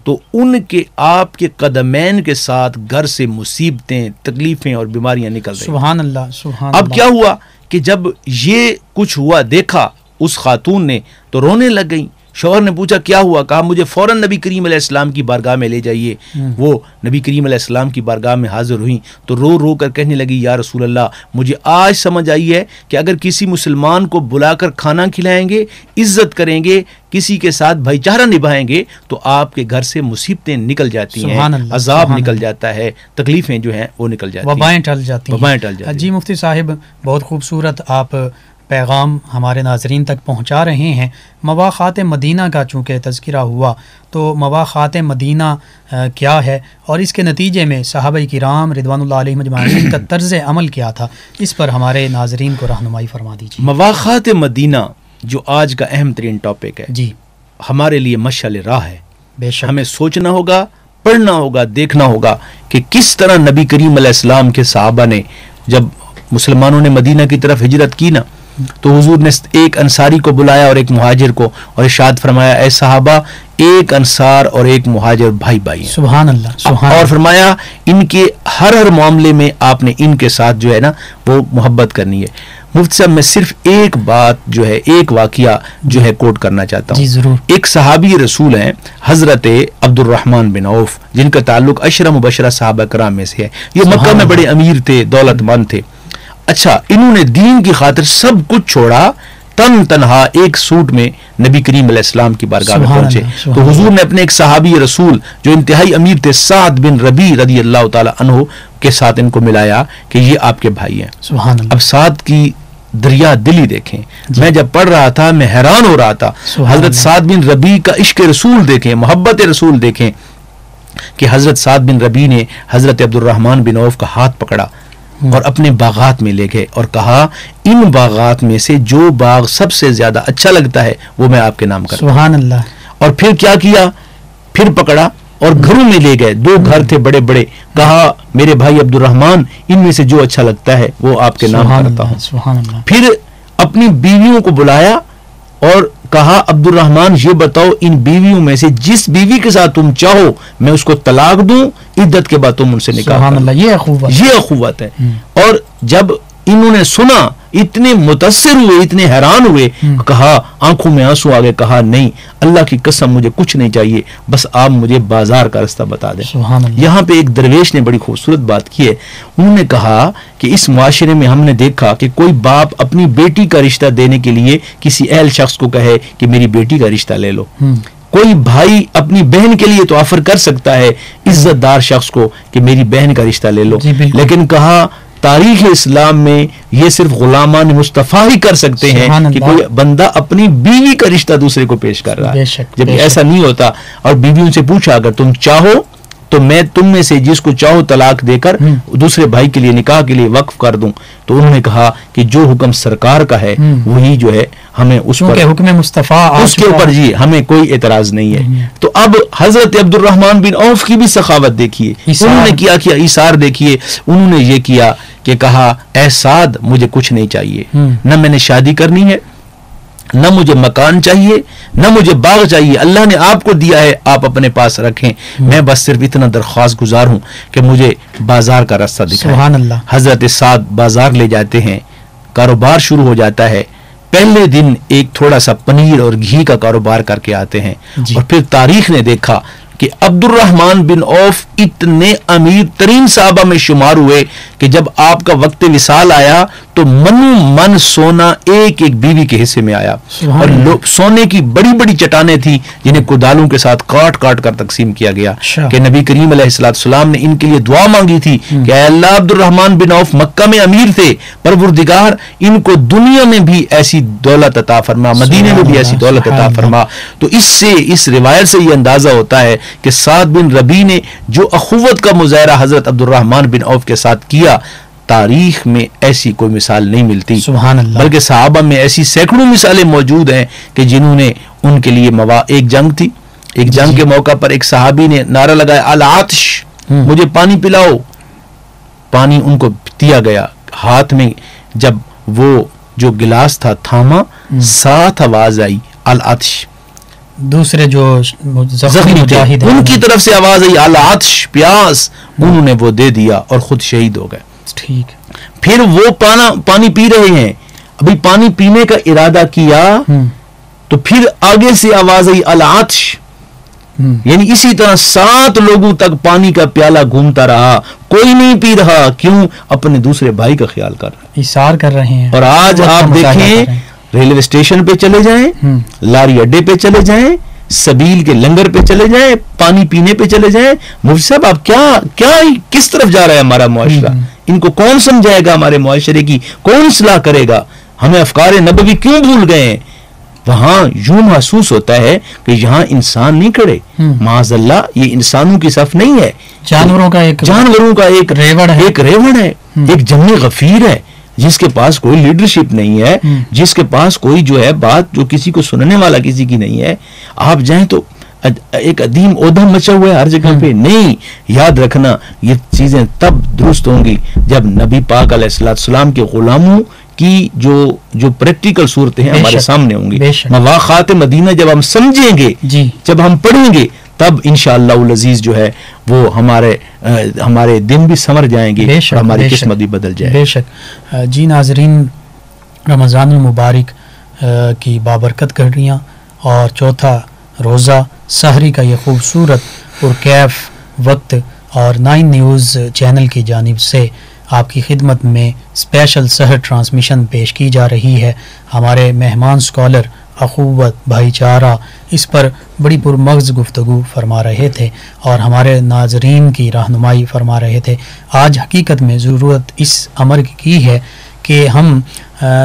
تو ان کے آپ کے قدمین کے ساتھ گھر سے مصیبتیں، تکلیفیں اور بیماریاں نکل رہی۔ سبحان اللہ، سبحان اللہ۔ اب کیا ہوا کہ جب یہ کچھ ہوا دیکھا اس خاتون نے تو رونے لگ گئیں۔ شوہر نے پوچھا کیا ہوا؟ کہا مجھے فوراً نبی کریم علیہ السلام کی بارگاہ میں لے جائیے۔ وہ نبی کریم علیہ السلام کی بارگاہ میں حاضر ہوئیں تو رو رو کر کہنے لگی یا رسول اللہ، مجھے آج سمجھ آئی ہے کہ اگر کسی مسلمان کو بلا کر کھانا کھلائیں گے، عزت کریں گے، کسی کے ساتھ بھائی چارہ نبھائیں گے تو آپ کے گھر سے مصیبتیں نکل جاتی ہیں، عذاب نکل جاتا ہے، تکلیفیں جو ہیں وہ نکل جاتی ہیں، وبائیں ٹل جاتی ہیں۔ جی مفتی صاحب، بہت خوبصورت آپ پیغام ہمارے ناظرین تک پہنچا رہے ہیں۔ مواخات مدینہ کا چونکہ تذکرہ ہوا تو مواخات مدینہ کیا ہے اور اس کے نتیجے میں صحابہ کرام رضوان اللہ علیہم اجمعین کا طرز عمل کیا تھا، اس پر ہمارے ناظرین کو رہنمائی فرما دیجیے۔ مواخات مدینہ جو آج کا اہم ترین ٹاپک ہے، جی ہمارے لیے مشعل راہ ہے۔ بے شک ہمیں سوچنا ہوگا، پڑھنا ہوگا، دیکھنا ہوگا کہ کس طرح نبی کریم علیہ السلام کے صحابہ نے جب مسلمانوں نے مدینہ کی طرف ہجرت کی نا، تو حضور نے ایک انصاری کو بلایا اور ایک مہاجر کو، اور ارشاد فرمایا اے صحابہ، ایک انصار اور ایک مہاجر بھائی بھائی ہیں۔ سبحان اللہ۔ اور فرمایا ان کے ہر معاملے میں آپ نے ان کے ساتھ جو ہے نا وہ محبت کرنی ہے۔ مفتی صاحب میں صرف ایک بات جو ہے، ایک واقعہ جو ہے کوٹ کرنا چاہتا ہوں۔ جی ضرور۔ ایک صحابی رسول ہیں حضرت عبد الرحمن بن عوف، جن کا تعلق عشرہ مبشرہ صحابہ کرام میں سے ہے۔ یہ مکہ میں بڑے امیر تھے، دولت مند تھے۔ اچھا، انہوں نے دین کی خاطر سب کچھ چھوڑا، تنہا ایک سوٹ میں نبی کریم علیہ السلام کی بارگاہ میں پہنچے۔ تو حضور نے اپنے ایک صحابی رسول جو انتہائی امیر تھے، سعد بن ربیع رضی اللہ تعالی عنہ کے ساتھ ان کو ملایا کہ یہ آپ کے بھائی ہیں. سبحان اللہ. اب سعد کی دریا دلی دیکھیں. میں جب پڑھ رہا تھا میں حیران ہو رہا تھا. حضرت سعد بن ربیع کا عشق رسول دیکھیں, محبت رسول دیکھیں کہ حضرت سعد بن ربیع نے حضرت عبد الرحمن بن عوف کا ہاتھ پکڑا اور اپنے باغات میں لے گئے اور کہا ان باغات میں سے جو باغ سب سے زیادہ اچھا لگتا ہے وہ میں آپ کے نام کرتا ہوں. سبحان اللہ. اور پھر کیا کیا, پھر پکڑا اور گھروں میں لے گئے. 2 گھر تھے بڑے بڑے, کہا میرے بھائی عبد الرحمن ان میں سے جو اچھا لگتا ہے وہ آپ کے نام کرتا ہوں. سبحان اللہ. پھر اپنی بیویوں کو بلایا اور کہا عبد الرحمن یہ بتاؤ ان بیویوں میں سے جس بیوی کے ساتھ تم چاہو میں اس کو طلاق دوں, عدت کے بعد تم ان سے نکاح سبحان کرو. اللہ. یہ اخوت ہے. اور جب انہوں نے سنا اتنے متاثر ہوئے, اتنے حیران ہوئے, کہا آنکھوں میں آنسو آ گئے, کہا نہیں اللہ کی قسم مجھے کچھ نہیں چاہیے, بس آپ مجھے بازار کا رستہ بتا دیں. یہاں پہ ایک درویش نے بڑی خوبصورت بات کی ہے. انہوں نے کہا کہ اس معاشرے میں ہم نے دیکھا کہ کوئی باپ اپنی بیٹی کا رشتہ دینے کے لیے کسی اہل شخص کو کہے کہ میری بیٹی کا رشتہ لے لو. کوئی بھائی اپنی بہن کے لیے تو آفر کر سکتا ہے عزت دار شخص کو کہ میری بہن کا رشتہ لے لو, لیکن کہا تاریخ اسلام میں یہ صرف غلامان مصطفیٰ ہی کر سکتے ہیں کہ کوئی بندہ اپنی بیوی کا رشتہ دوسرے کو پیش کر رہا ہے, جبکہ ایسا نہیں ہوتا. اور بیویوں سے پوچھا اگر تم چاہو تو میں تم میں سے جس کو چاہو طلاق دے کر دوسرے بھائی کے لیے نکاح کے لیے وقف کر دوں. تو انہوں نے کہا کہ جو حکم سرکار کا ہے وہی جو ہے ہمیں اس پر حکم مصطفیٰ اس کے اوپر جی ہمیں کوئی اعتراض نہیں ہے. تو اب حضرت عبد الرحمن بن عوف کی بھی سخاوت دیکھیے, انہوں نے کیا ایثار دیکھیے. انہوں نے یہ کیا کہ کہا اے سعد مجھے کچھ نہیں چاہیے, نہ میں نے شادی کرنی ہے, نہ مجھے مکان چاہیے, نہ مجھے باغ چاہیے, اللہ نے آپ کو دیا ہے آپ اپنے پاس رکھیں, میں بس صرف اتنا درخواست گزار ہوں کہ مجھے بازار کا راستہ دکھائیں. سبحان اللہ. حضرت سعد بازار لے جاتے ہیں, کاروبار شروع ہو جاتا ہے. پہلے دن ایک تھوڑا سا پنیر اور گھی کا کاروبار کر کے آتے ہیں, اور پھر تاریخ نے دیکھا کہ عبد الرحمن بن عوف اتنے امیر ترین صحابہ میں شمار ہوئے کہ جب آپ کا وقت وصال آیا تو من سونا ایک ایک بیوی کے حصے میں آیا, اور سونے کی بڑی بڑی چٹانیں تھیں جنہیں کدالوں کے ساتھ کاٹ کاٹ کر تقسیم کیا گیا کہ نبی کریم علیہ السلام نے ان کے لیے دعا مانگی تھی کہ اے اللہ عبد الرحمن بن عوف مکہ میں امیر تھے, پروردگار ان کو دنیا میں بھی ایسی دولت عطا فرما, مدینے میں بھی ایسی دولت عطا فرما. تو اس روایت سے یہ اندازہ ہوتا ہے کہ سعد بن ربیع نے جو اخوت کا مظاہرہ حضرت عبد الرحمن بن عوف کے ساتھ کیا, تاریخ میں ایسی کوئی مثال نہیں ملتی. سبحان اللہ. بلکہ صحابہ میں ایسی سینکڑوں مثالیں موجود ہیں کہ جنہوں نے ان کے لیے ایک جنگ تھی, ایک جنگ کے موقع پر ایک صحابی نے نعرہ لگایا العطش, مجھے پانی پلاؤ. پانی ان کو دیا گیا, ہاتھ میں جب وہ جو گلاس تھا تھاما, ساتھ آواز آئی العطش. دوسرے جو زخمی مجاہد ان کی طرف سے آواز آئی العطش, پیاس. انہوں نے وہ دے دیا اور خود شہید ہو گئے. ٹھیک. پھر وہ پانی پی رہے ہیں, ابھی پانی پینے کا ارادہ کیا تو پھر آگے سے آواز آئی العطش. یعنی اسی طرح 7 لوگوں تک پانی کا پیالہ گھومتا رہا, کوئی نہیں پی رہا. کیوں؟ اپنے دوسرے بھائی کا خیال کر رہے ہیں, ایثار کر رہے ہیں. اور آج آپ دیکھیں ریلوے اسٹیشن پہ چلے جائیں, لاری اڈے پہ چلے جائیں, سبیل کے لنگر پہ چلے جائیں, پانی پینے پہ چلے جائیں, مفتی صاحب آپ کیا کس طرف جا رہا ہے ہمارا معاشرہ؟ ان کو کون سمجھائے گا؟ ہمارے معاشرے کی کون اصلاح کرے گا؟ ہمیں افکار نبوی کیوں بھول گئے ہیں؟ وہاں یوں محسوس ہوتا ہے کہ یہاں انسان نہیں کھڑے, معاذ اللہ یہ انسانوں کی صف نہیں ہے, جانوروں کا ایک ریوڑ ہے, ایک جنگ غفیر ہے جس کے پاس کوئی لیڈرشپ نہیں ہے, جس کے پاس کوئی جو ہے بات جو کسی کو سننے والا کسی کی نہیں ہے. آپ جائیں تو ایک عدیم عہدہ مچا ہوا ہے ہر جگہ پہ. نہیں, یاد رکھنا یہ چیزیں تب درست ہوں گی جب نبی پاک علیہ السلام کے غلاموں کی جو پریکٹیکل صورتیں ہیں ہمارے سامنے ہوں گی. مواقعات مدینہ جب ہم سمجھیں گے, جب ہم پڑھیں گے, تب انشاءاللہ العزیز جو ہے وہ ہمارے دن بھی سمر جائیں گے اور ہماری قسمت بھی بدل جائے. بے شک. جی ناظرین, رمضان المبارک کی بابرکت گھڑیاں اور چوتھا روزہ سحری کا یہ خوبصورت پرکیف وقت اور 9 نیوز چینل کی جانب سے آپ کی خدمت میں اسپیشل سحر ٹرانسمیشن پیش کی جا رہی ہے. ہمارے مہمان اسکالر اخوت، بھائی چارہ، اس پر بڑی پرمغز گفتگو فرما رہے تھے اور ہمارے ناظرین کی رہنمائی فرما رہے تھے۔ آج حقیقت میں ضرورت اس امر کی ہے کہ ہم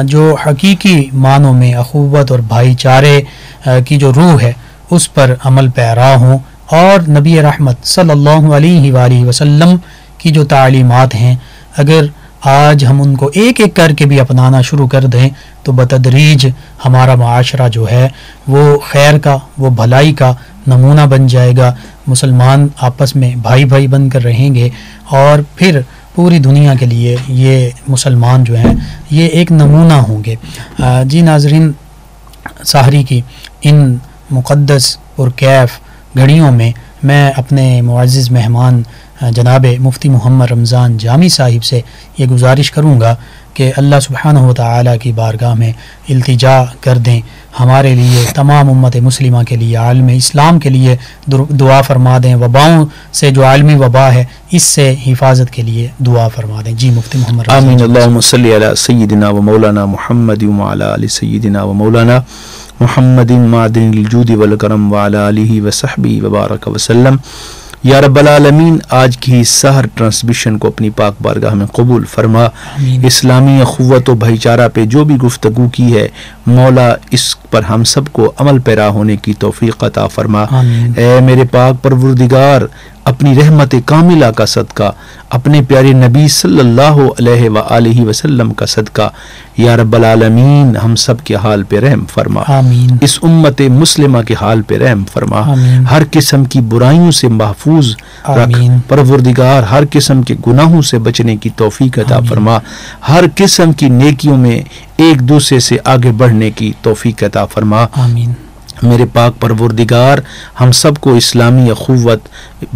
جو حقیقی معنوں میں اخوت اور بھائی چارے کی جو روح ہے اس پر عمل پیرا ہوں، اور نبی رحمت صلی اللہ علیہ وآلہ وسلم کی جو تعلیمات ہیں اگر آج ہم ان کو ایک ایک کر کے بھی اپنانا شروع کر دیں تو بتدریج ہمارا معاشرہ جو ہے وہ خیر کا، وہ بھلائی کا نمونہ بن جائے گا، مسلمان آپس میں بھائی بھائی بن کر رہیں گے، اور پھر پوری دنیا کے لیے یہ مسلمان جو ہیں یہ ایک نمونہ ہوں گے۔ جی ناظرین، سحری کی ان مقدس پرکیف گھڑیوں میں اپنے معزز مہمان جناب مفتی محمد رمضان جامی صاحب سے یہ گزارش کروں گا کہ اللہ سبحانہ و تعالیٰ کی بارگاہ میں التجا کر دیں، ہمارے لیے، تمام امت مسلمہ کے لیے، عالم اسلام کے لیے دعا فرما دیں، وباؤں سے جو عالمی وبا ہے اس سے حفاظت کے لیے دعا فرما دیں۔ جی مفتی محمد رمضان۔ آمین۔ اللہم صلی علی سیدنا و مولانا محمد وعلی آل سیدنا و مولانا محمد معدن الجود والکرم وعلی آلہ وصحبہ وبارک وسلم۔ یا رب العالمین، آج کی سحر ٹرانسمیشن کو اپنی پاک بارگاہ میں قبول فرما۔ آمین۔ اسلامی اخوت و بھائی چارہ پہ جو بھی گفتگو کی ہے مولا اس پر ہم سب کو عمل پیرا ہونے کی توفیق عطا فرما۔ آمین۔ اے میرے پاک پروردگار، اپنی رحمت کاملہ کا صدقہ، اپنے پیارے نبی صلی اللہ علیہ وآلہ وسلم کا صدقہ، یا رب العالمین ہم سب کے حال پہ رحم فرما۔ آمین۔ اس امت مسلمہ کے حال پہ رحم فرما۔ آمین۔ ہر قسم کی برائیوں سے محفوظ رکھ آمین۔ پروردگار، ہر قسم کے گناہوں سے بچنے کی توفیق عطا آمین۔ فرما، ہر قسم کی نیکیوں میں ایک دوسرے سے آگے بڑھنے کی توفیق عطا فرما۔ آمین۔ میرے پاک پروردگار، ہم سب کو اسلامی اخوت،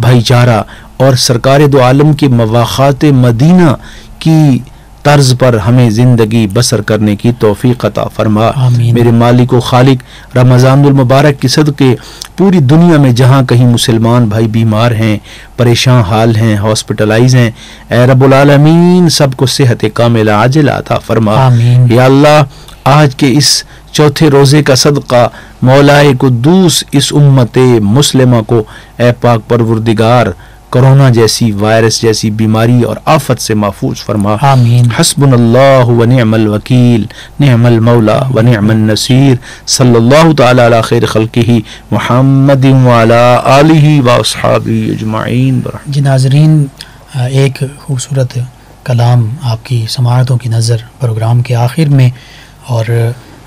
بھائی چارہ اور سرکار دو عالم کے مواخات مدینہ کی طرز پر ہمیں زندگی بسر کرنے کی توفیق عطا فرما۔ آمین۔ میرے مالک و خالق، رمضان المبارک کے صدقے پوری دنیا میں جہاں کہیں مسلمان بھائی بیمار ہیں، پریشان حال ہیں، ہاسپٹلائز ہیں، اے رب العالمین سب کو صحت کاملہ عاجلہ عطا فرما۔ آمین۔ یا اللہ، آج کے اس چوتھے روزے کا صدقہ مولائے قدوس اس امت مسلمہ کو اے پاک پروردگار کرونا جیسی وائرس جیسی بیماری اور آفت سے محفوظ فرما۔ آمین۔ حسبنا اللہ و نعم الوکیل، نعم المولا و نعم النصیر، صلی اللہ تعالی علی خیر خلقہ محمد وعلی آلہ و اصحابہ اجمعین۔ جی ناظرین، ایک خوبصورت کلام آپ کی سماعتوں کی نظر پروگرام کے آخر میں، اور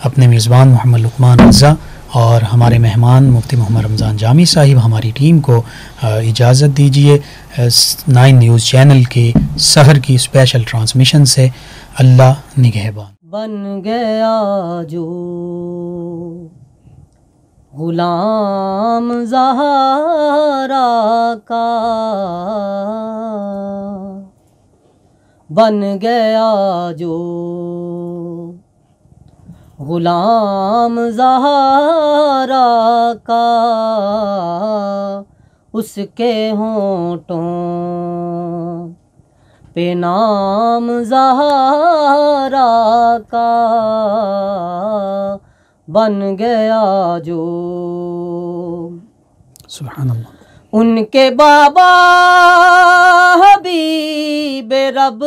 اپنے میزبان محمد لقمان رضا اور ہمارے مہمان مفتی محمد رمضان جامی صاحب ہماری ٹیم کو اجازت دیجیے 9 نیوز چینل کی سحر کی اسپیشل ٹرانسمیشن سے۔ اللہ نگہبان۔ بن گیا جو غلام زہرا کا، بن گیا جو غلام زہرا کا، اس کے ہونٹوں پہ نام زہرا کا، بن گیا جو سبحان اللہ۔ ان کے بابا حبیب رب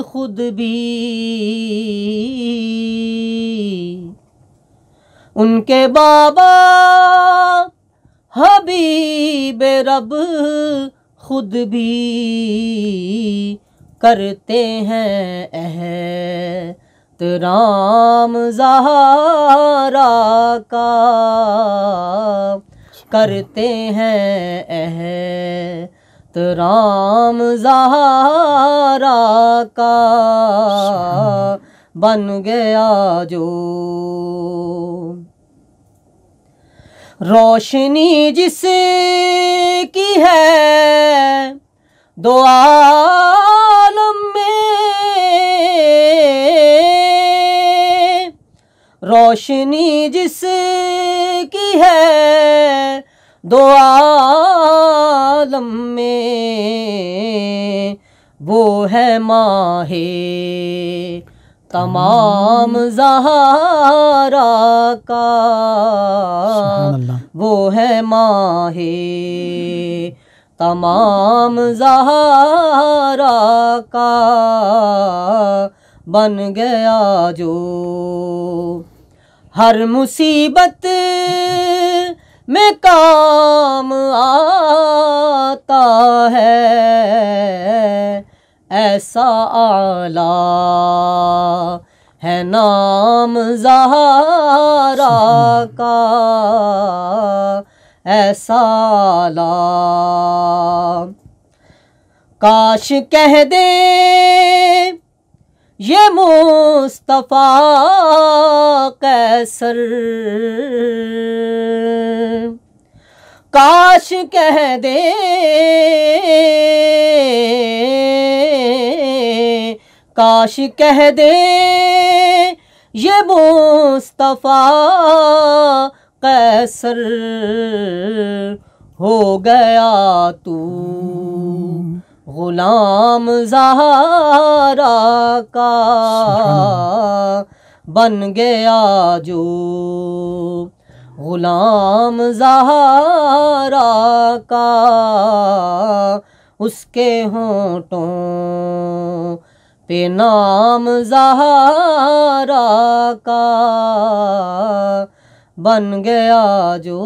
خود بھی، ان کے بابا حبیب رب خود بھی کرتے ہیں احترام زہرا کا، کرتے ہیں احترام زہرا کا، بن گیا جو روشنی جس کی ہے دو عالم میں، روشنی جس کی ہے دو عالم میں، وہ ہے ماہ تمام زہرا کا سبحان اللہ. وہ ہے ماہ تمام زہرا کا بن گیا جو ہر مصیبت میں کام آتا ہے ایسا اعلیٰ ہے نام زہرا کا ایسا اعلیٰ. کاش کہہ دے یہ مصطفیٰ قیصر کاش کہہ دے کاش کہہ دے یہ مصطفیٰ قیصر ہو گیا تو غلام زہرا کا بن گیا جو غلام زہرا کا اس کے ہونٹوں پہ نام زہرا کا بن گیا جو